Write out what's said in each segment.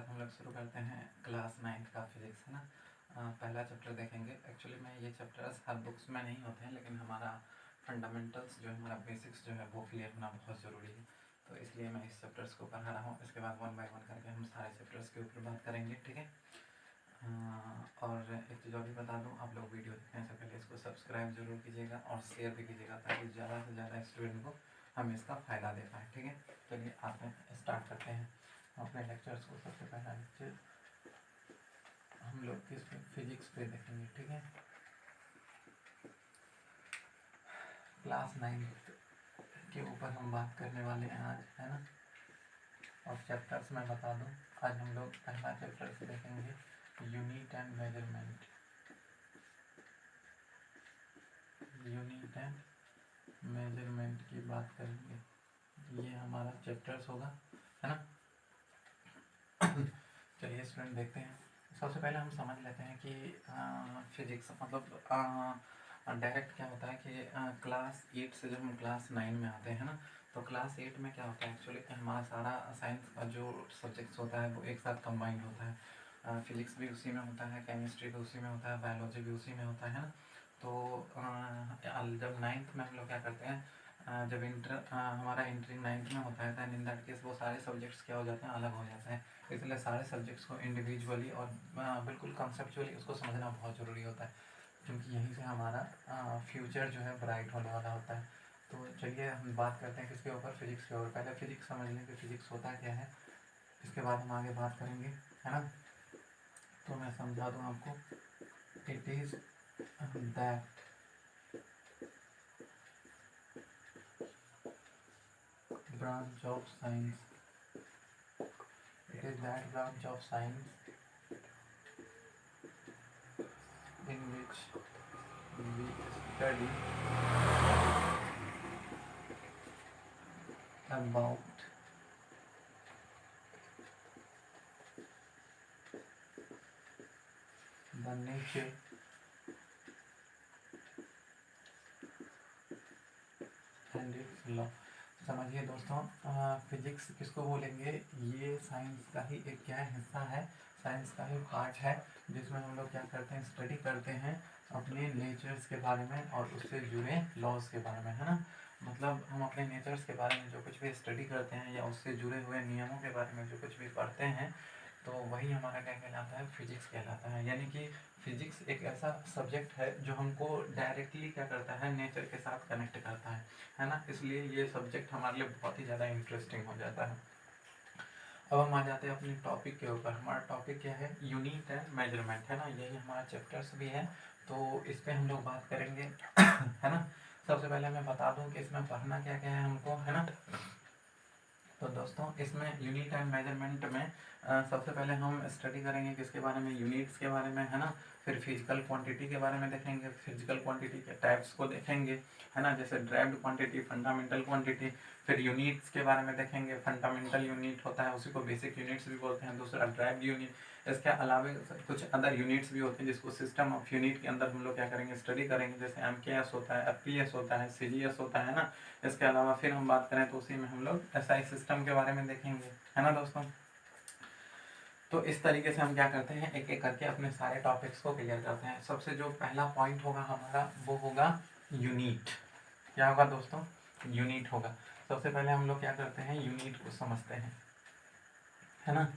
आज हम लोग शुरू करते हैं क्लास 9 का फिजिक्स, है ना। पहला चैप्टर देखेंगे। एक्चुअली में ये चैप्टर्स हर बुक्स में नहीं होते हैं, लेकिन हमारा फंडामेंटल्स जो है, हमारा बेसिक्स जो है वो क्लियर होना बहुत ज़रूरी है, तो इसलिए मैं इस चैप्टर्स को पढ़ा रहा हूँ। इसके बाद 1 बाय 1 करके हम सारे चैप्टर्स के ऊपर बात करेंगे, ठीक है। और एक चीज़ और भी बता दूँ, आप लोग वीडियो देखने से पहले इसको सब्सक्राइब जरूर कीजिएगा और शेयर भी कीजिएगा, ताकि ज़्यादा से ज़्यादा स्टूडेंट को हम इसका फ़ायदा दे पाएँ, ठीक है। चलिए आप स्टार्ट करते हैं अपने लेक्चर्स को। सबसे पहला लेक्चर हम लोग किस पे, फिजिक्स पे देखेंगे, ठीक है। क्लास 9 के ऊपर हम बात करने वाले हैं आज, है ना। और चैप्टर्स मैं बता दूं, आज हम लोग पहला चैप्टर देखेंगे unit and measurement. Unit and measurement की बात करेंगे, ये हमारा चैप्टर्स होगा, है ना। चलिए स्टूडेंट देखते हैं। सबसे पहले हम समझ लेते हैं कि फिजिक्स मतलब डायरेक्ट क्या होता है कि क्लास 8 से जब हम क्लास 9 में आते हैं ना, तो क्लास 8 में क्या होता है एक्चुअली, हमारा सारा साइंस का जो सब्जेक्ट्स होता है वो एक साथ कंबाइंड होता है। फिजिक्स भी उसी में होता है, केमिस्ट्री भी उसी में होता है, बायोलॉजी भी उसी में होता है ना। तो जब 9th में हम लोग क्या करते हैं, जब हमारा इंटरिंग 9th में होता है, तो इन दैट केस वो सारे सब्जेक्ट्स क्या हो जाते हैं, अलग हो जाते हैं। इसलिए सारे सब्जेक्ट्स को इंडिविजुअली और बिल्कुल कंसेप्चुअली उसको समझना बहुत ज़रूरी होता है, क्योंकि यहीं से हमारा फ्यूचर जो है ब्राइट होने वाला होता है। तो चलिए हम बात करते हैं किसके ऊपर, फिजिक्स के ऊपर। पहले फिजिक्स समझ लें कि फिजिक्स होता क्या है, इसके बाद हम आगे बात करेंगे, है ना। तो मैं समझा दूँ आपको, it is that branch of science, it is that branch of science in which we study about the nature and its law। समझिए दोस्तों, फिजिक्स किसको बोलेंगे, ये साइंस का ही एक क्या हिस्सा है, साइंस का ही पार्ट है, जिसमें हम लोग क्या करते हैं, स्टडी करते हैं अपने नेचर्स के बारे में और उससे जुड़े लॉज के बारे में, है ना। मतलब हम अपने नेचर्स के बारे में जो कुछ भी स्टडी करते हैं या उससे जुड़े हुए नियमों के बारे में जो कुछ भी पढ़ते हैं, तो वही हमारा क्या कहलाता है, फिजिक्स कहलाता है। यानी कि फिजिक्स एक ऐसा सब्जेक्ट है जो हमको डायरेक्टली क्या करता है, नेचर के साथ कनेक्ट करता है ना। इसलिए ये सब्जेक्ट हमारे लिए बहुत ही ज़्यादा इंटरेस्टिंग हो जाता है। अब हम आ जाते हैं अपने टॉपिक के ऊपर। हमारा टॉपिक क्या है, यूनिट एंड मेजरमेंट, है ना। यही हमारा चैप्टर्स भी है, तो इस पर हम लोग बात करेंगे, है ना। सबसे पहले मैं बता दूं कि इसमें पढ़ना क्या क्या है हमको, है ना। तो दोस्तों इसमें यूनिट एंड मेजरमेंट में सबसे पहले हम स्टडी करेंगे किसके बारे में, यूनिट्स के बारे में, है ना। फिर फिजिकल क्वांटिटी के बारे में देखेंगे, फिजिकल क्वांटिटी के टाइप्स को देखेंगे, है ना, जैसे ड्राइव्ड क्वांटिटी, फंडामेंटल क्वांटिटी। फिर यूनिट्स के बारे में देखेंगे, फंडामेंटल यूनिट होता है उसी को बेसिक यूनिट्स भी बोलते हैं, दूसरा ड्राइव्ड यूनिट। इसके अलावा कुछ अदर यूनिट्स भी होते हैं जिसको सिस्टम ऑफ यूनिट के अंदर हम लोग क्या करेंगे, स्टडी करेंगे, जैसे MKS होता है, FPS होता है, CGS होता है ना। इसके अलावा फिर हम बात करें तो उसी में हम लोग SI सिस्टम के बारे में देखेंगे, है ना दोस्तों। तो इस तरीके से हम क्या करते हैं, एक एक करके अपने सारे टॉपिक्स को क्लियर करते हैं। सबसे जो पहला पॉइंट होगा हमारा वो होगा यूनिट। क्या होगा दोस्तों, यूनिट होगा। सबसे पहले हम लोग क्या करते हैं, यूनिट को समझते हैं, है ना।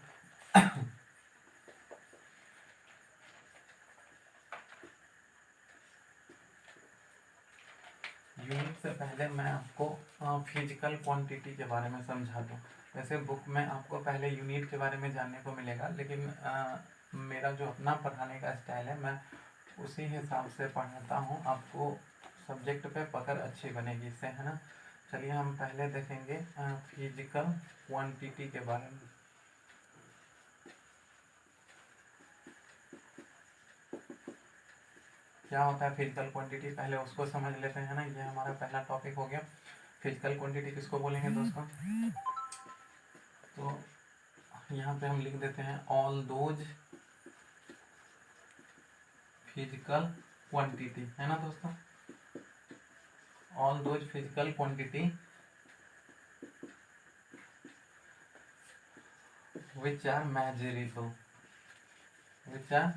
यूनिट से पहले मैं आपको फिजिकल क्वांटिटी के बारे में समझा दूँ। वैसे बुक में आपको पहले यूनिट के बारे में जानने को मिलेगा, लेकिन मेरा जो अपना पढ़ाने का स्टाइल है, मैं उसी हिसाब से पढ़ाता हूँ, आपको सब्जेक्ट पे पकड़ अच्छी बनेगी इससे, है ना। चलिए हम पहले देखेंगे फिजिकल क्वांटिटी के बारे में। क्या होता है फिजिकल क्वांटिटी, पहले उसको समझ लेते हैं ना। ये हमारा पहला टॉपिक हो गया, फिजिकल क्वांटिटी किसको बोलेंगे दोस्तों। तो यहाँ पे हम लिख देते हैं ऑल दोज फिजिकल क्वांटिटी, है ना दोस्तों। All those physical quantity which are measurable, which are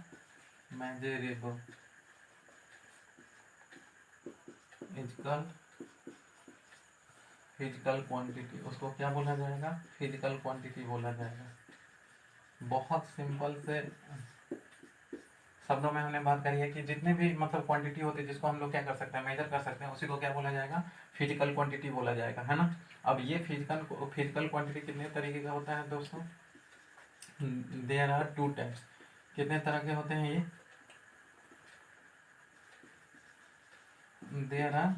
measurable is called physical quantity. उसको क्या बोला जाएगा? फिजिकल क्वांटिटी बोला जाएगा। बहुत सिंपल से शब्दों में हमने बात करी है कि जितने भी मतलब क्वांटिटी होती है जिसको हम लोग क्या कर सकते हैं, मेजर कर सकते हैं, उसी को क्या बोला जाएगा? फिजिकल क्वांटिटी बोला जाएगा, है ना। अब ये फिजिकल क्वांटिटी कितने तरीके का होता है दोस्तों? There are two types. कितने तरह के होते हैं ये? There are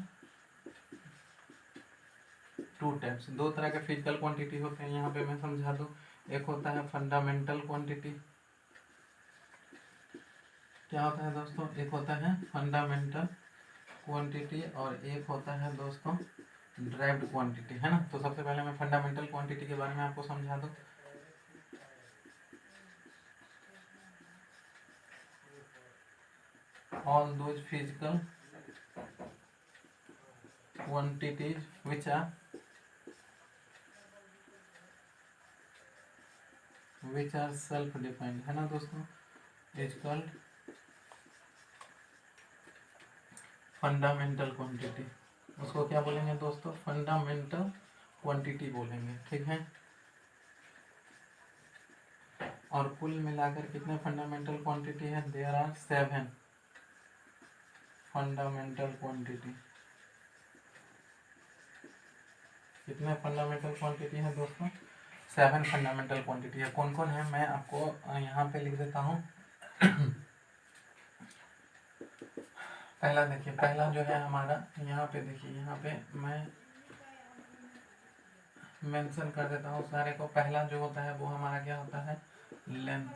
two types. दो तरह के फिजिकल क्वांटिटी होते हैं। यहाँ पे मैं समझा दूँ, एक होता है फंडामेंटल क्वांटिटी। क्या होता है दोस्तों? एक होता है फंडामेंटल क्वांटिटी और एक होता है दोस्तों ड्राइव्ड क्वांटिटी, है ना। तो सबसे पहले मैं फंडामेंटल क्वांटिटी के बारे में आपको समझा दूँ। All those physical quantities which are self defined, है ना दोस्तों, इज कॉल्ड फंडामेंटल क्वांटिटी। उसको क्या बोलेंगे दोस्तों? फंडामेंटल क्वांटिटी बोलेंगे, ठीक है। और कुल मिलाकर कितने फंडामेंटल क्वांटिटी है? There are 7 fundamental quantity. कितने फंडामेंटल क्वांटिटी है दोस्तों? 7 फंडामेंटल क्वांटिटी है। कौन कौन है मैं आपको यहाँ पे लिख देता हूँ। पहला देखिए, पहला जो है हमारा, यहाँ पे देखिए, यहाँ पे मैं मेंशन कर देता हूँ सारे को। पहला जो होता है वो हमारा क्या होता है? लेंथ,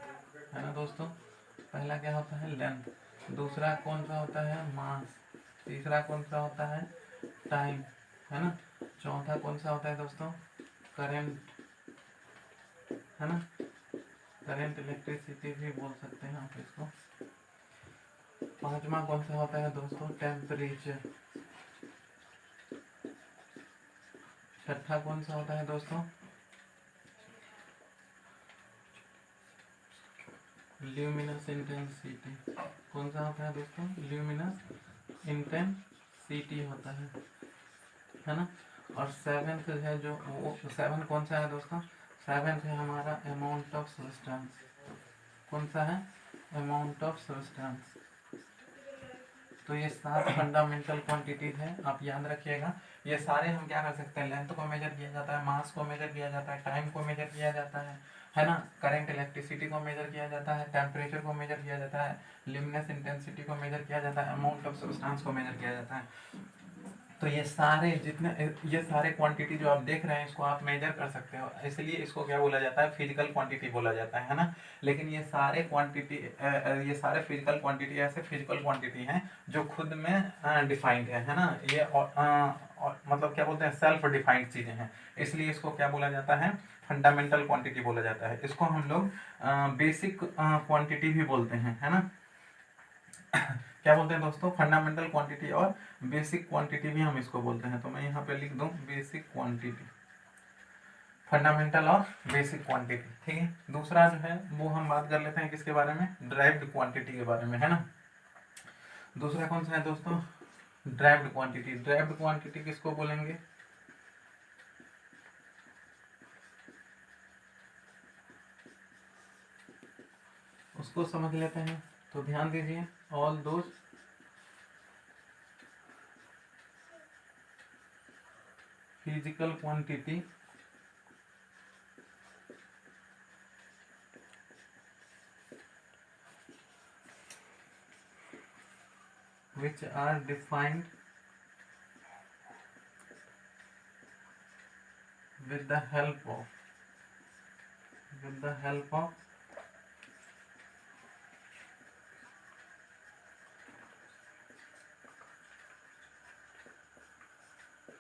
है ना दोस्तों। पहला क्या होता है? लेंथ। दूसरा कौन सा होता है? मास। तीसरा कौन सा होता है? टाइम, है ना। चौथा कौन सा होता है दोस्तों? करंट, है ना। करंट इलेक्ट्रिसिटी भी बोल सकते हैं आप इसको। पांचवा कौन सा होता है दोस्तों? टेम्परेचर। छठा कौन सा होता है दोस्तों? Luminous intensity. कौन सा होता है दोस्तों? ल्यूमिनस इंटेंसिटी होता है ना। और सेवेंथ है जो, वो 7 कौन सा है दोस्तों? 7 है हमारा अमाउंट ऑफ सब्सटेंस। कौन सा है? Amount of substance. तो ये 7 फंडामेंटल क्वांटिटीज है, आप याद रखिएगा। ये सारे हम क्या कर सकते हैं? लेंथ को मेजर किया जाता है, मास को मेजर किया जाता है, टाइम को मेजर किया जाता है ना। करंट इलेक्ट्रिसिटी को मेजर किया जाता है, टेम्परेचर को मेजर किया जाता है, ल्यूमिनस इंटेंसिटी को मेजर किया जाता है, अमाउंट ऑफ सब्सटेंस को मेजर किया जाता है। तो ये सारे जितने, ये सारे क्वांटिटी जो आप देख रहे हैं इसको आप मेजर कर सकते हो, इसलिए इसको क्या बोला जाता है? फिजिकल क्वांटिटी बोला जाता है ना। लेकिन ये सारे क्वांटिटी, ये सारे फिजिकल क्वांटिटी ऐसे फिजिकल क्वांटिटी हैं जो खुद में डिफाइंड है ना। ये मतलब क्या बोलते हैं? सेल्फ डिफाइंड चीजें हैं, इसलिए इसको क्या बोला जाता है? फंडामेंटल क्वांटिटी बोला जाता है। इसको हम लोग बेसिक क्वांटिटी भी बोलते हैं, है ना। क्या बोलते हैं दोस्तों? फंडामेंटल क्वांटिटी और बेसिक क्वांटिटी भी हम इसको बोलते हैं। तो मैं यहाँ पे लिख दूं बेसिक क्वांटिटी, फंडामेंटल और बेसिक क्वांटिटी, ठीक है। दूसरा जो है वो हम बात कर लेते हैं किसके बारे में? ड्राइव्ड क्वांटिटी के बारे में, है ना। दूसरा कौन सा है दोस्तों? Derived quantity. ड्राइव्ड क्वांटिटी किसको बोलेंगे? उसको समझ लेते हैं। तो ध्यान दीजिए, all those physical quantity which are defined with the help of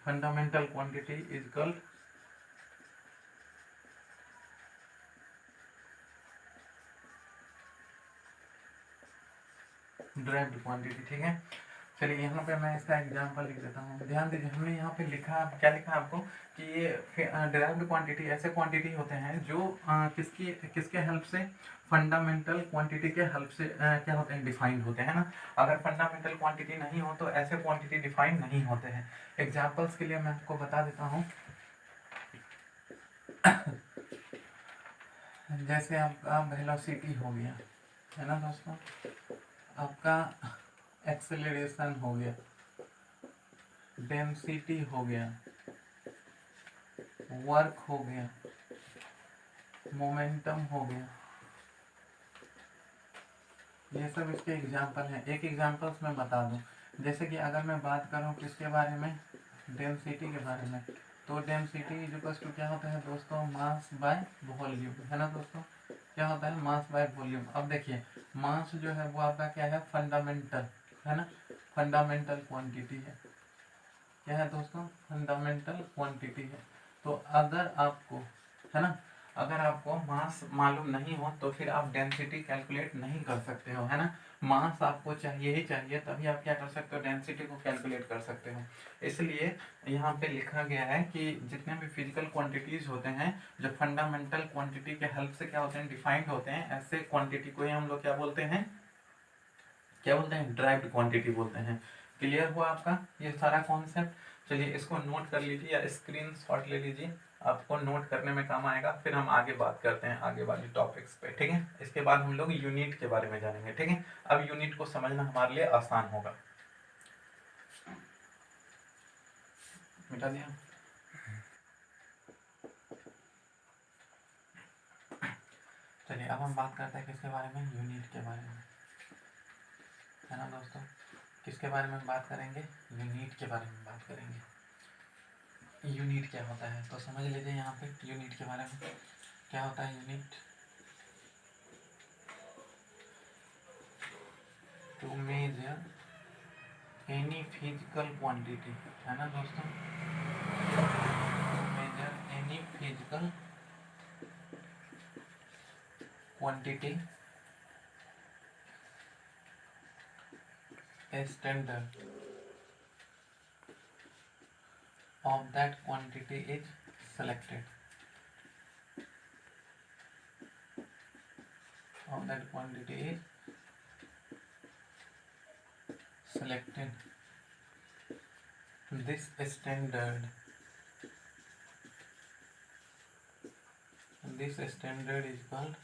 fundamental quantity is called derived quantity, ठीक है। चलिए यहाँ पे मैं इसका एग्जांपल लिख देता हूँ, ध्यान दीजिए। हमने यहाँ पे लिखा, क्या लिखा आपको कि ये डिराइव्ड क्वांटिटी ऐसे क्वांटिटी होते हैं जो किसकी किसके हेल्प से, फंडामेंटल क्वांटिटी के हेल्प से क्या होते हैं, डिफाइंड होते हैं ना। अगर फंडामेंटल क्वांटिटी नहीं हो तो ऐसे क्वांटिटी डिफाइंड नहीं होते हैं। एग्जाम्पल्स के लिए मैं आपको बता देता हूँ। जैसे आपका वेलोसिटी हो गया, है ना दोस्तों, आपका एक्सेलरेशन हो गया, डेंसिटी हो गया, वर्क हो गया, मोमेंटम हो गया, ये सब इसके एग्जाम्पल हैं। एक एग्जाम्पल्स मैं बता दूं, जैसे कि अगर मैं बात करूं किसके बारे में, डेंसिटी के बारे में, तो डेंसिटी इक्वल्स टू क्या होता है दोस्तों, मास बाय वॉल्यूम, है ना दोस्तों। क्या होता है, मास बाय वॉल्यूम। अब देखिए मास जो है वो आपका क्या है, फंडामेंटल, है ना, फंडामेंटल क्वांटिटी है। क्या है दोस्तों, फंडामेंटल क्वांटिटी है। तो अगर आपको, है ना, अगर आपको मास मालूम नहीं हो तो फिर आप डेंसिटी कैलकुलेट नहीं कर सकते हो, है ना। मास आपको चाहिए ही चाहिए, तभी आप क्या कर सकते हो, डेंसिटी को कैलकुलेट कर सकते हो। इसलिए यहाँ पे लिखा गया है कि जितने भी फिजिकल क्वांटिटीज होते हैं जो फंडामेंटल क्वांटिटी के हेल्प से क्या होते हैं, डिफाइंड होते हैं, ऐसे क्वांटिटी को ही हम लोग क्या बोलते हैं, क्या बोलते हैं, ड्राइव्ड क्वांटिटी बोलते हैं। क्लियर हुआ आपका ये सारा कॉन्सेप्ट। चलिए इसको नोट कर लीजिए या स्क्रीन शॉट ले लीजिए, आपको नोट करने में काम आएगा। फिर हम आगे बात करते हैं आगे वाले टॉपिक्स पे, ठीक है। इसके बाद हम लोग यूनिट के बारे में जानेंगे, ठीक है। अब यूनिट को समझना हमारे लिए आसान होगा। मिटा दिया। चलिए अब हम बात करते हैं किसके बारे में, यूनिट के बारे में, है ना दोस्तों। किसके बारे में बात करेंगे, यूनिट के बारे में बात करेंगे। यूनिट क्या होता है तो समझ लीजिए यहाँ पे यूनिट के बारे में। क्या होता है unit, to measure any physical quantity, है ना दोस्तों, to measure any physical quantity, a standard of that quantity is selected, of that quantity is selected. This standard is called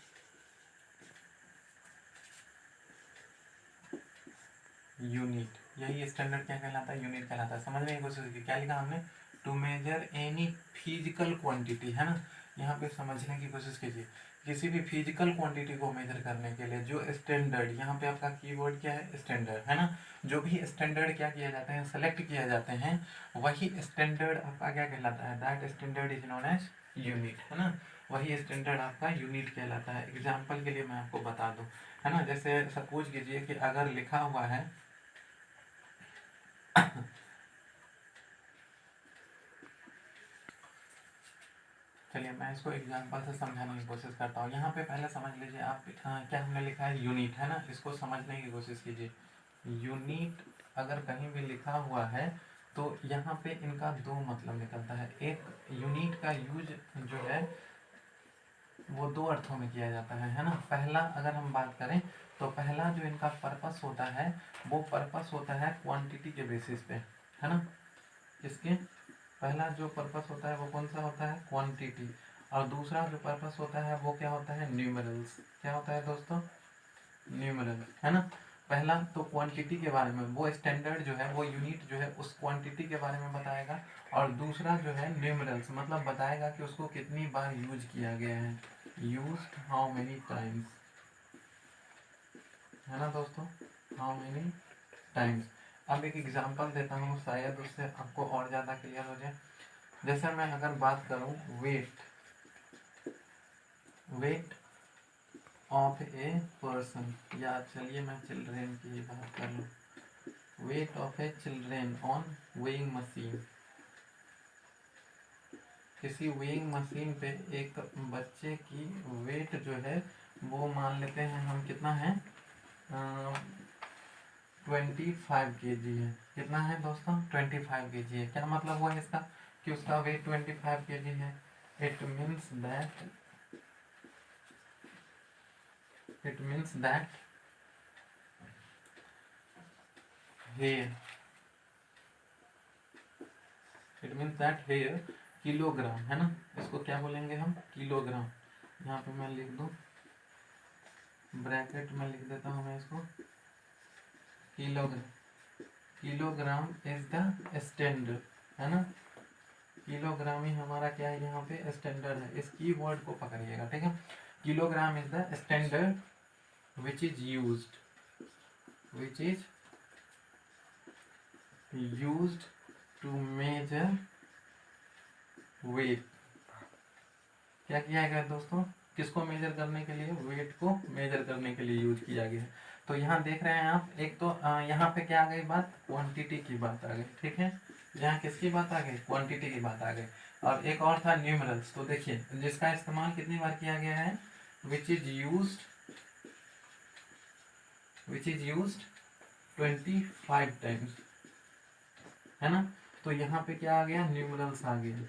unit. यही स्टैंडर्ड क्या कहलाता है, यूनिट कहलाता है। समझने की कोशिश की, क्या लिखा हमने, to measure any physical quantity, है ना। यहाँ पे समझने की कोशिश कीजिए, किसी भी फिजिकल क्वांटिटी को मेजर करने के लिए जो स्टैंडर्ड, यहाँ पे आपका कीवर्ड क्या है, स्टैंडर्ड, है ना। जो भी स्टैंडर्ड क्या किया जाते हैं, सेलेक्ट किया जाते हैं, वही स्टैंडर्ड आपका क्या कहलाता है, that standard is known as unit, है ना। वही स्टैंडर्ड आपका यूनिट कहलाता है। एग्जाम्पल के लिए मैं आपको बता दूं, है ना, जैसे सपोज कीजिए कि अगर लिखा हुआ है चलिए मैं इसको एग्जांपल से समझाने की कोशिश करता हूँ। यहाँ पे पहले समझ लीजिए आप, क्या हमने लिखा है, यूनिट, है ना। इसको समझने की कोशिश कीजिए। यूनिट अगर कहीं भी लिखा हुआ है तो यहाँ पे इनका दो मतलब निकलता है। एक, यूनिट का यूज जो है वो दो अर्थों में किया जाता है ना। पहला अगर हम बात करें तो पहला जो इनका पर्पस होता है वो पर्पस होता है क्वांटिटी के बेसिस पे, है ना। इसके पहला जो पर्पस होता है वो कौन सा होता है, क्वांटिटी। और दूसरा जो पर्पस होता है वो क्या होता है, न्यूमेरल्स। क्या होता है दोस्तों, न्यूमेरल, है ना। पहला तो क्वांटिटी के बारे में, वो स्टैंडर्ड जो है, वो यूनिट जो है उस क्वांटिटी के बारे में बताएगा। और दूसरा जो है न्यूमेरल्स, मतलब बताएगा कि उसको कितनी बार यूज किया गया है, यूज्ड हाउ मेनी टाइम्स, है ना दोस्तों, हाउ मेनी टाइम्स। अब एक एग्जांपल देता हूँ, शायद उससे आपको और ज़्यादा क्लियर हो जाए। जैसे मैं अगर बात करूँ weight, weight of a person, या चलिए मैं चिल्ड्रेन की बात कर लूँ, weight of a children on weighing machine. किसी वेइंग मशीन पे एक बच्चे की वेट जो है वो मान लेते हैं हम कितना है, 25 kg है। कितना है दोस्तों? 25 kg है। क्या मतलब हुआ इसका कि उसका वेट 25 kg है। It means that here kilogram है ना, इसको क्या बोलेंगे हम? किलोग्राम। यहाँ पे मैं लिख दूं, ब्रैकेट में लिख देता हूँ मैं इसको, किलोग्राम इज द स्टैंडर्ड, है ना। किलोग्राम ही हमारा क्या है यहाँ पे? स्टैंडर्ड है। इस कीवर्ड को पकड़िएगा, ठीक है। Kilogram is the standard which is used to measure weight. क्या किया गया दोस्तों? किसको मेजर करने के लिए? वेट को मेजर करने के लिए यूज किया गया है। तो यहाँ देख रहे हैं आप, एक तो यहाँ पे क्या आ गई बात? क्वांटिटी की बात आ गई, ठीक है। यहाँ किसकी बात आ गई? क्वांटिटी की बात आ गई। और एक और था न्यूमरल्स। तो देखिए जिसका इस्तेमाल कितनी बार किया गया है? विच इज यूज्ड 25 टाइम्स, है ना। तो यहाँ पे क्या आ गया? न्यूमरल्स आ गया।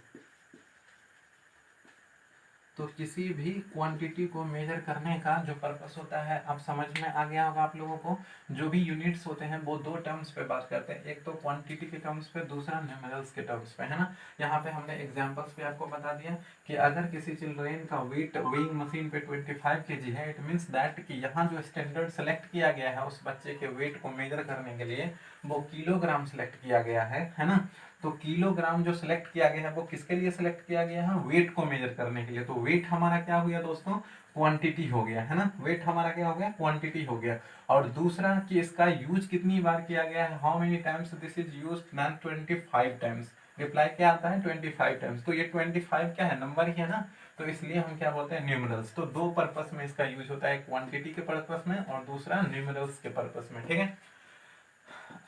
तो किसी भी क्वांटिटी को मेजर करने का जो पर्पस होता है, अब समझ में आ गया होगा आप लोगों को। जो भी यूनिट्स होते हैं वो दो टर्म्स पे बात करते हैं, एक तो क्वांटिटी के टर्म्स पे, दूसरा न्यूमेरल्स के टर्म्स पे, है ना। यहाँ पे हमने एग्जांपल्स पे आपको बता दिया कि अगर किसी चिल्ड्रेन का वेट वेइंग मशीन पे 25 kg है, इट मीन्स दैट कि यहाँ जो स्टैंडर्ड सेलेक्ट किया गया है उस बच्चे के वेट को मेजर करने के लिए, वो किलोग्राम सेलेक्ट किया गया है ना। तो किलोग्राम जो सिलेक्ट किया गया है वो किसके लिए सिलेक्ट किया गया है? वेट को मेजर करने के लिए। तो वेट हमारा क्या हो गया दोस्तों? क्वांटिटी हो गया, है ना। वेट हमारा क्या हो गया? क्वांटिटी हो गया। और दूसरा कि इसका यूज कितनी बार किया गया है, how many times this is used? Man 25 times. Reply क्या आता है? 25 टाइम्स। तो ये 25 क्या है? नंबर ही है ना। तो इसलिए हम क्या बोलते हैं? न्यूमरल्स। तो दो पर्पस में इसका यूज होता है, क्वांटिटी के पर्पस में और दूसरा न्यूमरल्स के पर्पस में, ठीक है।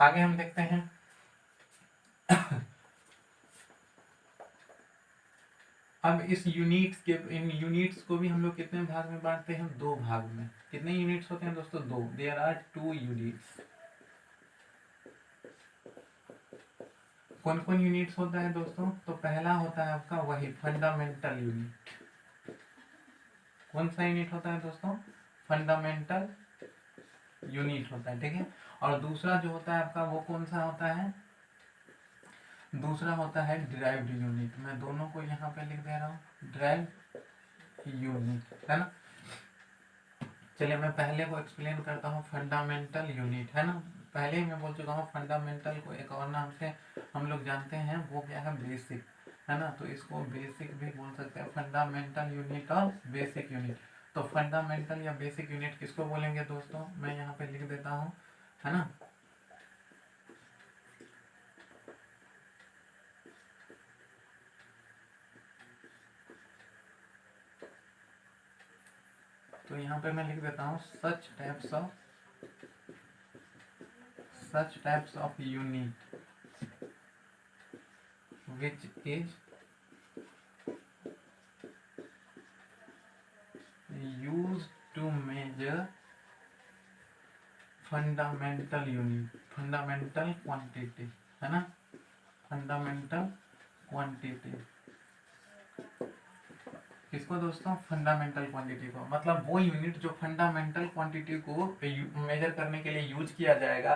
आगे हम देखते हैं अब इन यूनिट्स को भी हम लोग कितने भाग में बांटते हैं? दो भाग में। कितने यूनिट्स होते हैं दोस्तों? दो। There are 2 units. कौन कौन यूनिट्स होता है दोस्तों? तो पहला होता है आपका वही फंडामेंटल यूनिट। कौन सा यूनिट होता है दोस्तों? फंडामेंटल यूनिट होता है, ठीक है। और दूसरा जो होता है आपका वो कौन सा होता है? दूसरा होता है डिराइव्ड यूनिट। मैं दोनों को यहाँ पे लिख दे रहा हूँ, डिराइव्ड यूनिट, है ना। चलिए मैं पहले को एक्सप्लेन करता हूँ, फंडामेंटल यूनिट, है ना। पहले ही मैं बोल चुका हूँ, फंडामेंटल को एक और नाम से हम लोग जानते हैं, वो क्या है? बेसिक, है ना। तो इसको बेसिक भी बोल सकते हैं, फंडामेंटल यूनिट और बेसिक यूनिट। तो फंडामेंटल या बेसिक यूनिट किसको बोलेंगे दोस्तों? मैं यहाँ पे लिख देता हूँ, है ना। तो यहाँ पे मैं लिख देता हूँ, सच types of unit which is used to measure fundamental unit, fundamental quantity, है ना। fundamental quantity किसको दोस्तों? फंडामेंटल क्वांटिटी को। मतलब वो यूनिट जो फंडामेंटल क्वांटिटी को मेजर करने के लिए यूज किया जाएगा,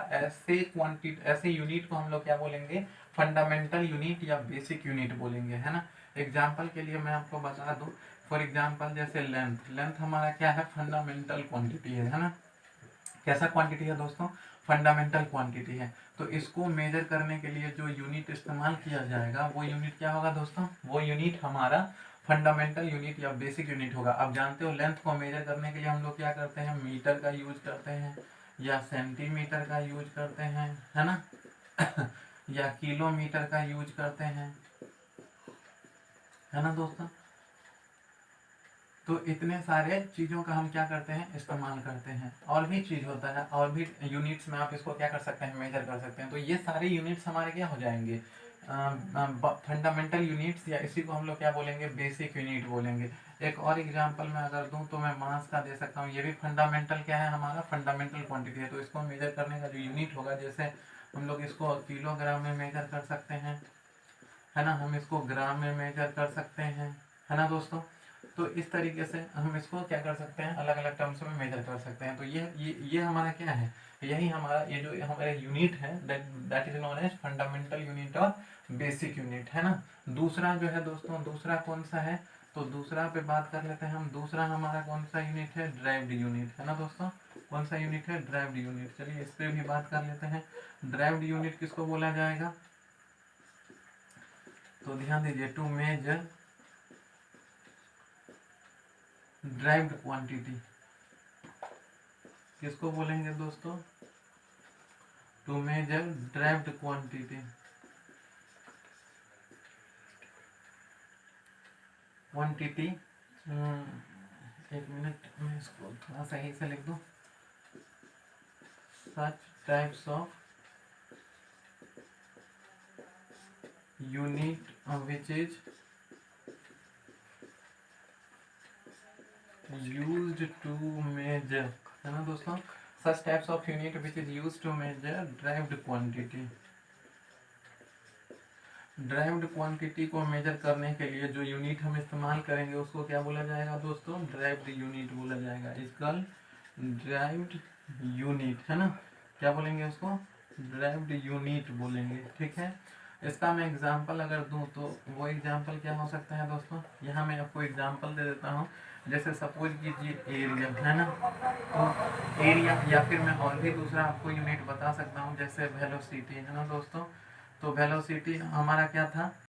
ऐसे यूनिट को हम लोग क्या बोलेंगे? फंडामेंटल यूनिट या बेसिक यूनिट बोलेंगे, है ना। एग्जाम्पल के लिए मैं आपको बता दूं, फॉर एग्जाम्पल जैसे लेंथ हमारा क्या है? फंडामेंटल क्वांटिटी है ना। कैसा क्वांटिटी है दोस्तों? फंडामेंटल क्वांटिटी है। तो इसको मेजर करने के लिए जो यूनिट इस्तेमाल किया जाएगा वो यूनिट क्या होगा दोस्तों? वो यूनिट हमारा फंडामेंटल यूनिट या बेसिक यूनिट होगा। अब जानते हो लेंथ को मेजर करने के लिए हम लोग क्या करते हैं? मीटर का यूज करते हैं या सेंटीमीटर का यूज करते हैं, है ना या किलोमीटर का यूज करते हैं, है ना दोस्तों। तो इतने सारे चीज़ों का हम क्या करते हैं? इस्तेमाल करते हैं। और भी चीज़ होता है, और भी यूनिट्स में आप इसको क्या कर सकते हैं? मेजर कर सकते हैं। तो ये सारे यूनिट्स हमारे क्या हो जाएंगे? फंडामेंटल यूनिट्स, या इसी को हम लोग क्या बोलेंगे, बेसिक यूनिट बोलेंगे। एक और एग्जांपल मैं अगर दूं तो मैं मास का दे सकता हूँ, ये भी फंडामेंटल क्या है, हमारा फंडामेंटल क्वांटिटी है। तो इसको मेजर करने का जो यूनिट होगा, जैसे हम लोग इसको किलोग्राम में मेजर कर सकते हैं, है ना, हम इसको ग्राम में मेजर कर सकते हैं, है ना दोस्तों। तो इस तरीके से हम इसको क्या कर सकते हैं, अलग अलग टर्म्स में मेजर कर सकते हैं। तो ये हमारा क्या है, यही हमारा ये जो हमारा यूनिट है, that is known as fundamental unit और बेसिक यूनिट, है ना। दूसरा जो है दोस्तों, दूसरा कौन सा है, तो दूसरा पे बात कर लेते हैं हम। दूसरा हमारा कौन सा यूनिट है, ड्राइव्ड यूनिट, है ना दोस्तों। कौन सा यूनिट है, ड्राइव्ड यूनिट। चलिए इस पे भी बात कर लेते हैं। ड्राइव्ड यूनिट किसको बोला जाएगा, तो ध्यान दीजिए, टू मेजर ड्राइव्ड क्वांटिटी किसको बोलेंगे दोस्तों, to measure derived quantity. Quantity, एक मिनट मैं इसको थोड़ा सही से लिख दूं। Such types of unit which is used to measure, है ना दोस्तों। such types of unit which is used to measure derived quantity। derived quantity को मेजर करने के लिए जो यूनिट हम इस्तेमाल करेंगे उसको क्या बोला जाएगा दोस्तों, derived यूनिट बोला जाएगा। इसका derived यूनिट, है ना, क्या बोलेंगे उसको, derived यूनिट बोलेंगे, ठीक है। इसका मैं एग्जांपल अगर दूं तो वो एग्जांपल क्या हो सकता है दोस्तों, यहाँ मैं आपको एग्जांपल दे देता हूँ। जैसे सपोज कीजिए एरिया, है ना, तो एरिया, या फिर मैं और भी दूसरा आपको यूनिट बता सकता हूँ, जैसे वेलोसिटी, है ना दोस्तों। तो वेलोसिटी हमारा क्या था,